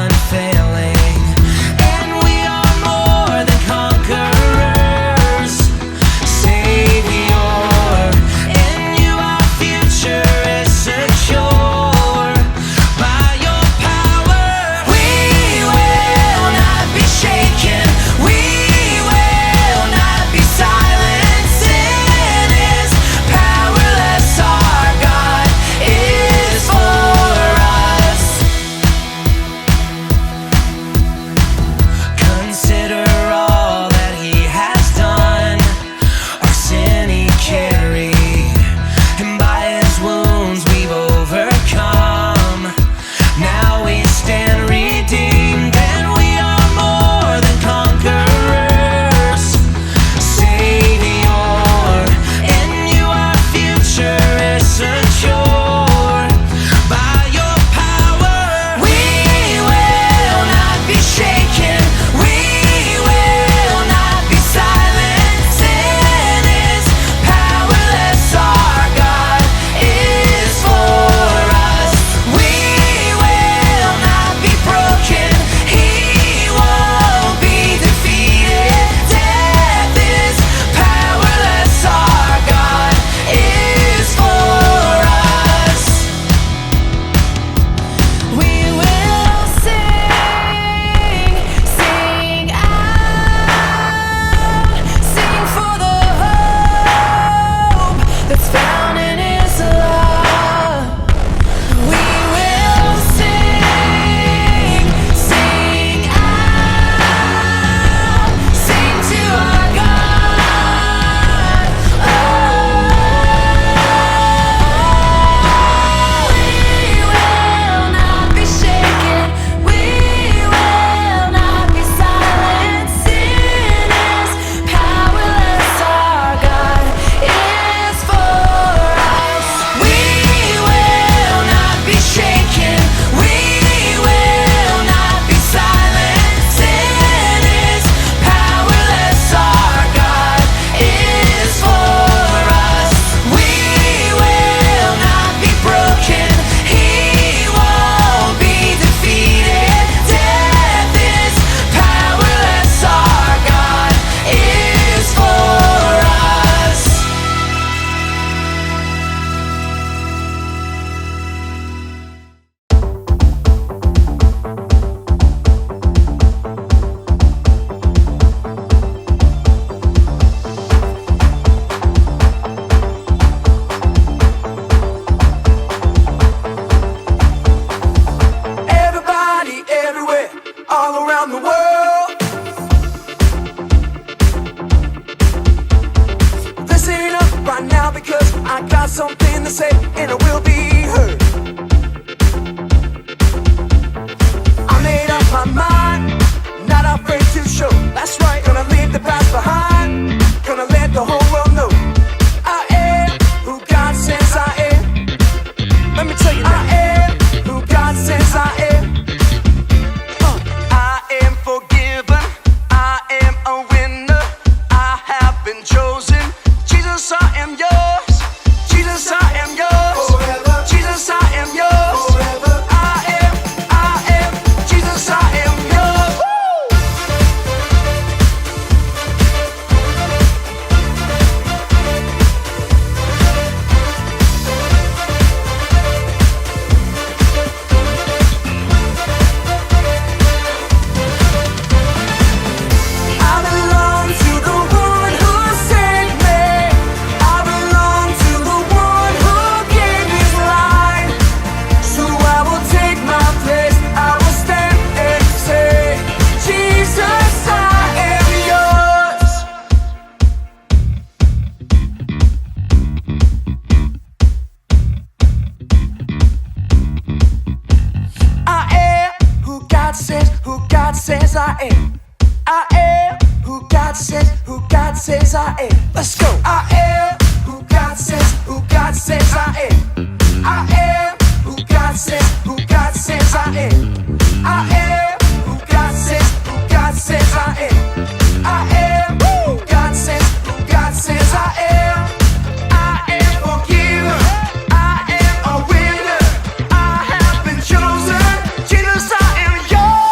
unfailing, and we are more than conquerors. Savior, in you our future is secure. By your power, we will not be shaken. We will not be silent. Sin is powerless. Our God is for us. Consider all that He has done. Our sin He carried, and by His wounds we've overcome. Now we stand redeemed, and we are more than conquerors. Savior, in you our future is secure. By your power, we will not be shaken. We will not be silent. Sin is powerless. Our God is for us. We will not be broken. He won't be defeated. Death is powerless. Our God is for us. We will sing, sing out, sing for the hope that's found in His love. We will sing, sing out, sing to our God. Oh, we will not be shaken. We will not be silent. Sin is powerless. Our God is for us. We will not be shaken. We will not be silent. Sin is powerless. Our God is for us. We will not be broken. He won't be defeated. Death is powerless. Our God is for us. Everybody, everywhere, all around the world. Listen up right now, because I got something to say, and it will be heard. I made up my mind, not afraid to show. That's right, gonna leave the past behind. Gonna let the whole world know I am who God says I am. Let me tell you now. I am who God says I am. I am forgiven. I am a winner. I have been chosen. Jesus, I am yours. Jesus, I am yours. Forever. Jesus, I am yours. Forever. I am. Jesus, I am yours. Woo! I belong to the one who saved me. I belong to the one who gave His life. So I will take my place. I will stand and say, Jesus, I am yours. I am who God says I am. I am who God says I am. Let's go. I am who God says I am. I am who God says I am. I am who God says I am. I am who God says I am. I am forgiven. I am a winner. I have been chosen. Jesus, I am yours.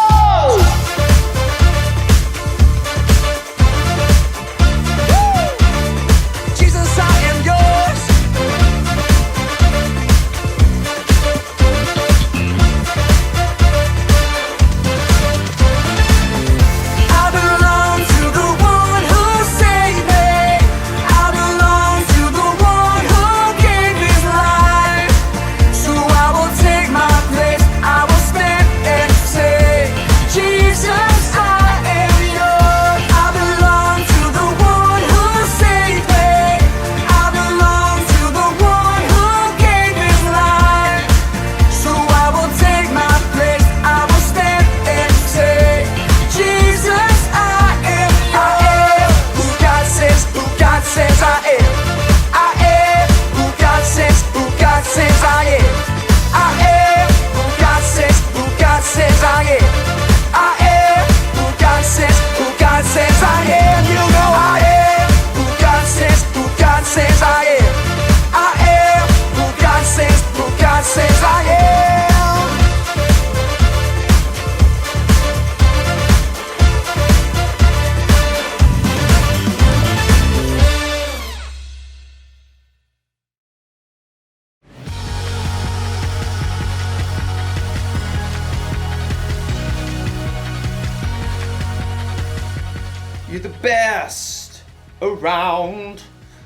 You're the best around.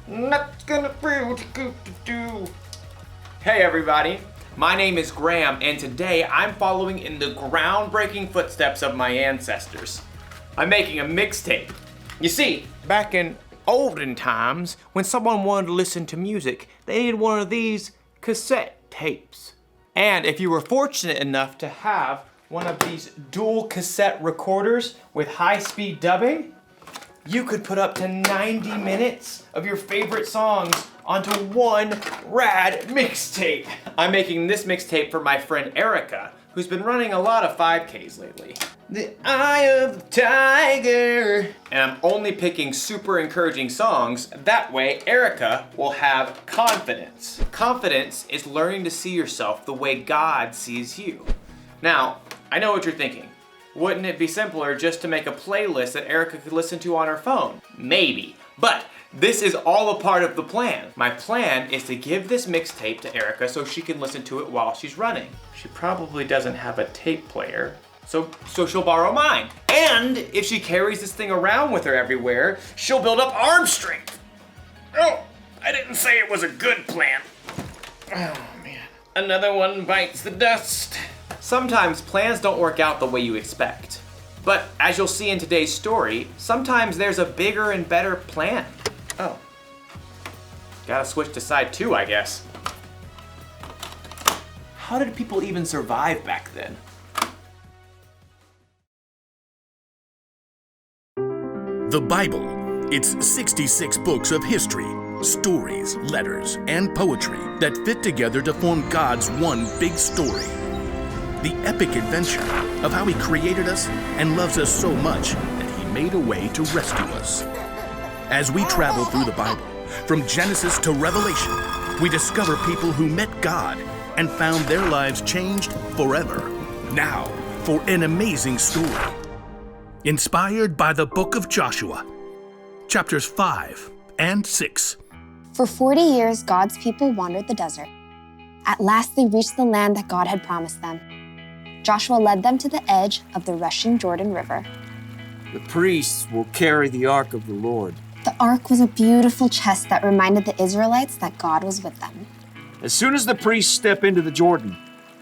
Not gonna feel too good to do. Hey everybody, my name is Graham, and today I'm following in the groundbreaking footsteps of my ancestors. I'm making a mixtape. You see, back in olden times, when someone wanted to listen to music, they needed one of these cassette tapes. And if you were fortunate enough to have one of these dual cassette recorders with high-speed dubbing, you could put up to 90 minutes of your favorite songs onto one rad mixtape. I'm making this mixtape for my friend Erica, who's been running a lot of 5Ks lately. The Eye of the Tiger. And I'm only picking super encouraging songs. That way, Erica will have confidence. Confidence is learning to see yourself the way God sees you. Now, I know what you're thinking. Wouldn't it be simpler just to make a playlist that Erica could listen to on her phone? Maybe, but this is all a part of the plan. My plan is to give this mixtape to Erica so she can listen to it while she's running. She probably doesn't have a tape player, so she'll borrow mine. And if she carries this thing around with her everywhere, she'll build up arm strength. Oh, I didn't say it was a good plan. Oh man, another one bites the dust. Sometimes plans don't work out the way you expect. But as you'll see in today's story, sometimes there's a bigger and better plan. Oh. Gotta switch to side 2, I guess. How did people even survive back then? The Bible. It's 66 books of history, stories, letters, and poetry that fit together to form God's one big story. The epic adventure of how He created us and loves us so much that He made a way to rescue us. As we travel through the Bible, from Genesis to Revelation, we discover people who met God and found their lives changed forever. Now, for an amazing story. Inspired by the book of Joshua, chapters 5 and 6. For 40 years, God's people wandered the desert. At last, they reached the land that God had promised them. Joshua led them to the edge of the rushing Jordan River. The priests will carry the ark of the Lord. The ark was a beautiful chest that reminded the Israelites that God was with them. As soon as the priests step into the Jordan,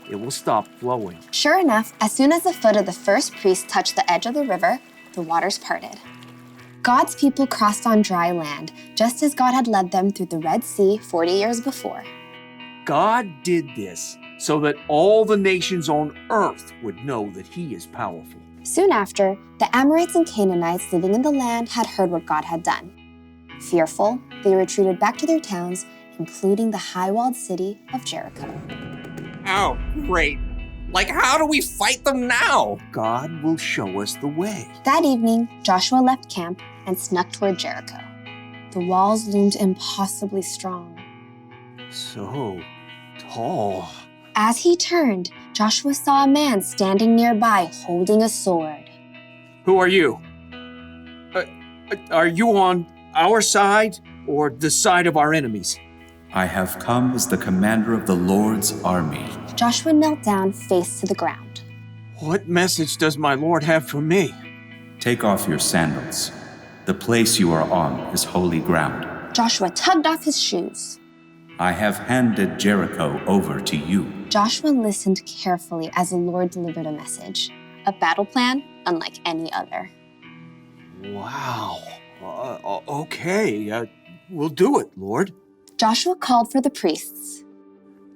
it will stop flowing. Sure enough, as soon as the foot of the first priest touched the edge of the river, the waters parted. God's people crossed on dry land, just as God had led them through the Red Sea 40 years before. God did this so that all the nations on earth would know that He is powerful. Soon after, the Amorites and Canaanites living in the land had heard what God had done. Fearful, they retreated back to their towns, including the high-walled city of Jericho. Oh, great. Like, how do we fight them now? God will show us the way. That evening, Joshua left camp and snuck toward Jericho. The walls loomed impossibly strong. So tall. As he turned, Joshua saw a man standing nearby holding a sword. Who are you? Are you on our side or the side of our enemies? I have come as the commander of the Lord's army. Joshua knelt down, face to the ground. What message does my Lord have for me? Take off your sandals. The place you are on is holy ground. Joshua tugged off his shoes. I have handed Jericho over to you. Joshua listened carefully as the Lord delivered a message, a battle plan unlike any other. Wow. Okay, we'll do it, Lord. Joshua called for the priests.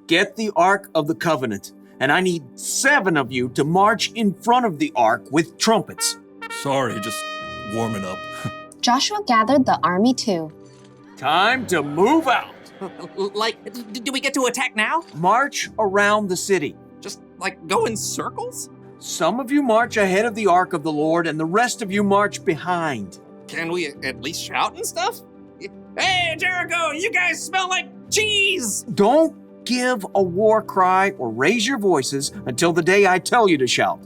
Get the Ark of the Covenant, and I need 7 of you to march in front of the Ark with trumpets. Sorry, just warming up. Joshua gathered the army too. Time to move out. Like, do we get to attack now? March around the city. Just, like, go in circles? Some of you march ahead of the Ark of the Lord, and the rest of you march behind. Can we at least shout and stuff? Hey, Jericho, you guys smell like cheese! Don't give a war cry or raise your voices until the day I tell you to shout.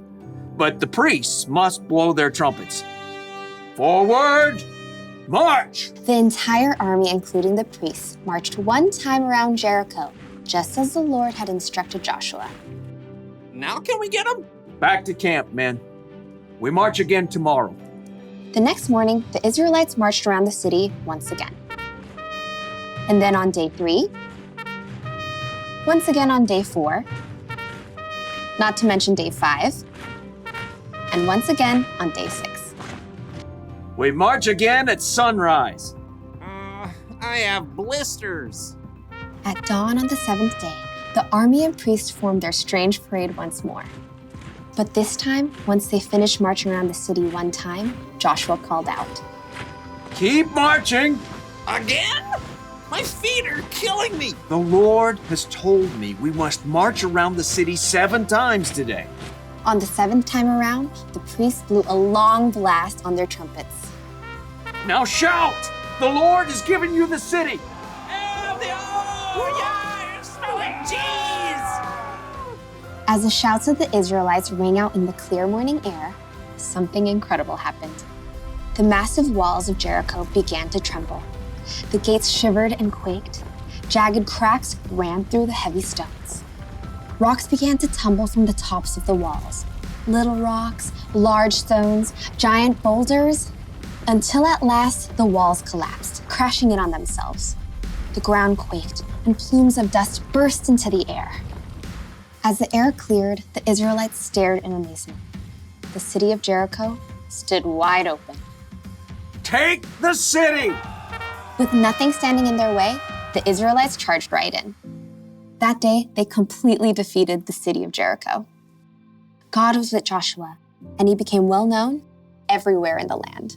But the priests must blow their trumpets. Forward, march! The entire army, including the priests, marched one time around Jericho, just as the Lord had instructed Joshua. Now can we get them? Back to camp, men. We march again tomorrow. The next morning, the Israelites marched around the city once again. And then on day 3, once again on day 4, not to mention day 5, and once again on day 6. We march again at sunrise. I have blisters. At dawn on the 7th day, the army and priests formed their strange parade once more. But this time, once they finished marching around the city one time, Joshua called out, Keep marching. Again? My feet are killing me. The Lord has told me we must march around the city 7 times today. On the 7th time around, the priests blew a long blast on their trumpets. Now shout! The Lord has given you the city. As the shouts of the Israelites rang out in the clear morning air, something incredible happened. The massive walls of Jericho began to tremble. The gates shivered and quaked. Jagged cracks ran through the heavy stones. Rocks began to tumble from the tops of the walls. Little rocks, large stones, giant boulders, until at last the walls collapsed, crashing in on themselves. The ground quaked, and plumes of dust burst into the air. As the air cleared, the Israelites stared in amazement. The city of Jericho stood wide open. Take the city! With nothing standing in their way, the Israelites charged right in. That day, they completely defeated the city of Jericho. God was with Joshua, and he became well known everywhere in the land.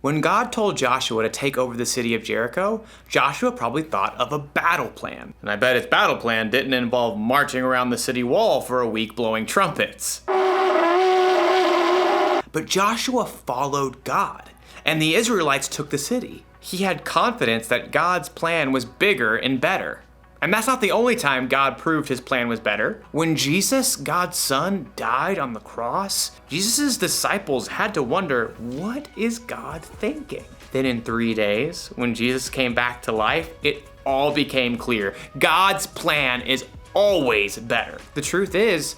When God told Joshua to take over the city of Jericho, Joshua probably thought of a battle plan. And I bet his battle plan didn't involve marching around the city wall for a week blowing trumpets. But Joshua followed God, and the Israelites took the city. He had confidence that God's plan was bigger and better. And that's not the only time God proved his plan was better. When Jesus, God's son, died on the cross, Jesus' disciples had to wonder, what is God thinking? Then in 3 days, when Jesus came back to life, it all became clear. God's plan is always better. The truth is,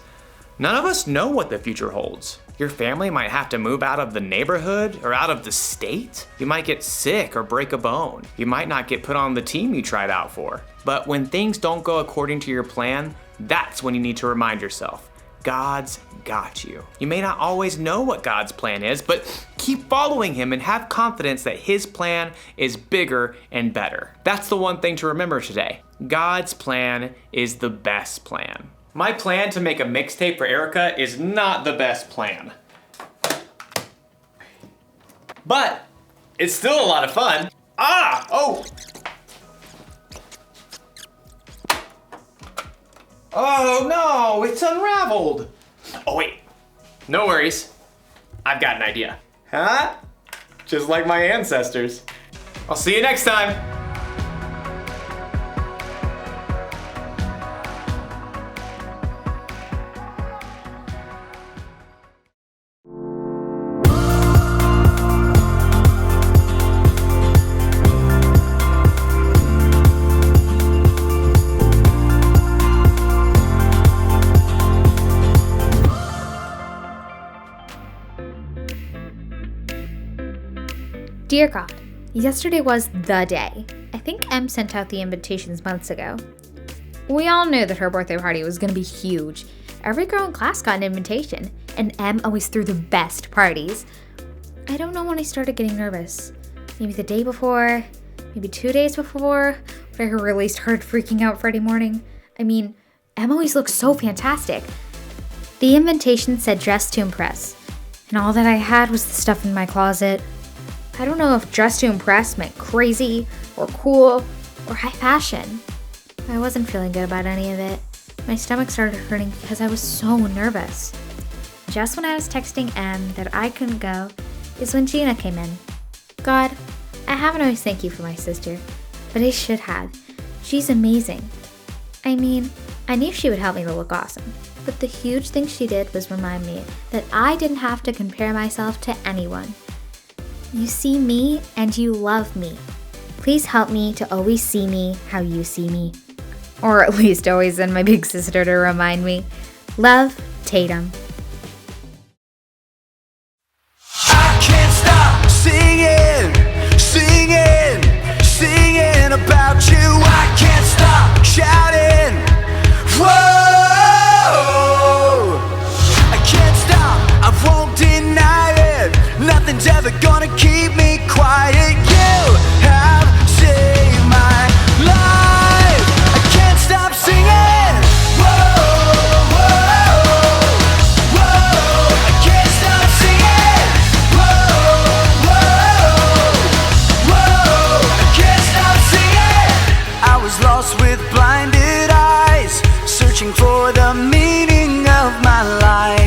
none of us know what the future holds. Your family might have to move out of the neighborhood or out of the state. You might get sick or break a bone. You might not get put on the team you tried out for. But when things don't go according to your plan, that's when you need to remind yourself, God's got you. You may not always know what God's plan is, but keep following him and have confidence that his plan is bigger and better. That's the one thing to remember today. God's plan is the best plan. My plan to make a mixtape for Erica is not the best plan. But it's still a lot of fun. Oh no, it's unraveled. Oh wait, no worries. I've got an idea. Huh? Just like my ancestors. I'll see you next time. Dear God, yesterday was the day. I think Em sent out the invitations months ago. We all knew that her birthday party was going to be huge. Every girl in class got an invitation, and Em always threw the best parties. I don't know when I started getting nervous. Maybe the day before, maybe 2 days before, but I really started freaking out Friday morning. I mean, Em always looks so fantastic. The invitation said dress to impress, and all that I had was the stuff in my closet. I don't know if dress to impress meant crazy, or cool, or high fashion. I wasn't feeling good about any of it. My stomach started hurting because I was so nervous. Just when I was texting Em that I couldn't go is when Gina came in. God, I haven't always thanked you for my sister, but I should have. She's amazing. I mean, I knew she would help me to look awesome, but the huge thing she did was remind me that I didn't have to compare myself to anyone. You see me and you love me. Please help me to always see me how you see me. Or at least always send my big sister to remind me. Love, Tatum. I can't stop singing, singing, singing about you. I can't stop shouting. Whoa! I can't stop, I won't deny it. Nothing's ever gonna keep me quiet. You have saved my life. I can't stop singing. Whoa, whoa, whoa. I can't stop singing. Whoa, whoa, whoa. I can't stop singing. I was lost with blinded eyes, searching for the meaning of my life.